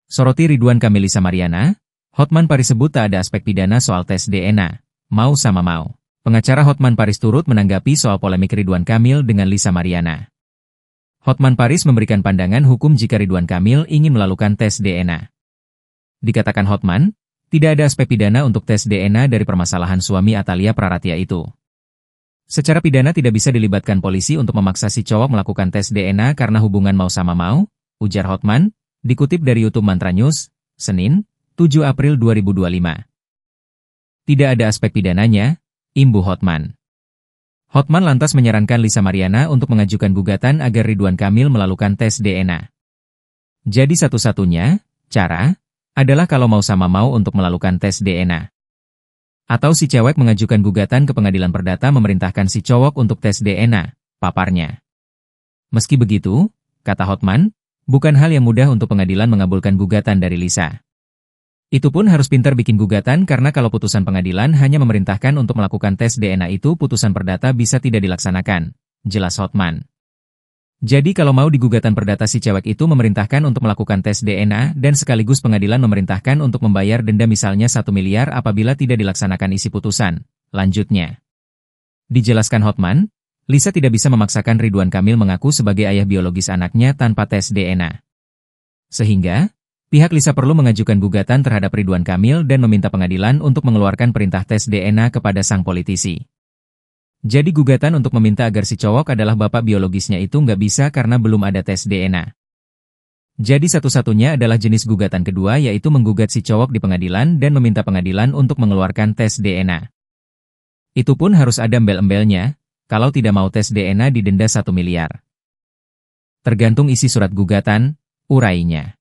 Soroti Ridwan Kamil Lisa Mariana, Hotman Paris sebut tak ada aspek pidana soal tes DNA, mau sama mau. Pengacara Hotman Paris turut menanggapi soal polemik Ridwan Kamil dengan Lisa Mariana. Hotman Paris memberikan pandangan hukum jika Ridwan Kamil ingin melakukan tes DNA. Dikatakan Hotman, tidak ada aspek pidana untuk tes DNA dari permasalahan suami Atalia Praratia itu. Secara pidana tidak bisa dilibatkan polisi untuk memaksa si cowok melakukan tes DNA karena hubungan mau sama mau, ujar Hotman, dikutip dari YouTube Mantra News, Senin, 7 April 2025. Tidak ada aspek pidananya, imbuh Hotman. Hotman lantas menyarankan Lisa Mariana untuk mengajukan gugatan agar Ridwan Kamil melakukan tes DNA. Jadi satu-satunya cara adalah kalau mau sama mau untuk melakukan tes DNA. Atau si cewek mengajukan gugatan ke pengadilan perdata memerintahkan si cowok untuk tes DNA, paparnya. Meski begitu, kata Hotman, bukan hal yang mudah untuk pengadilan mengabulkan gugatan dari Lisa. Itu pun harus pintar bikin gugatan karena kalau putusan pengadilan hanya memerintahkan untuk melakukan tes DNA itu putusan perdata bisa tidak dilaksanakan, jelas Hotman. Jadi kalau mau di gugatan perdata si cewek itu memerintahkan untuk melakukan tes DNA dan sekaligus pengadilan memerintahkan untuk membayar denda misalnya 1 miliar apabila tidak dilaksanakan isi putusan, lanjutnya. Dijelaskan Hotman, Lisa tidak bisa memaksakan Ridwan Kamil mengaku sebagai ayah biologis anaknya tanpa tes DNA. Sehingga, pihak Lisa perlu mengajukan gugatan terhadap Ridwan Kamil dan meminta pengadilan untuk mengeluarkan perintah tes DNA kepada sang politisi. Jadi gugatan untuk meminta agar si cowok adalah bapak biologisnya itu nggak bisa karena belum ada tes DNA. Jadi satu-satunya adalah jenis gugatan kedua yaitu menggugat si cowok di pengadilan dan meminta pengadilan untuk mengeluarkan tes DNA. Itu pun harus ada embel-embelnya. Kalau tidak mau tes DNA didenda 1 miliar. Tergantung isi surat gugatan, urainya.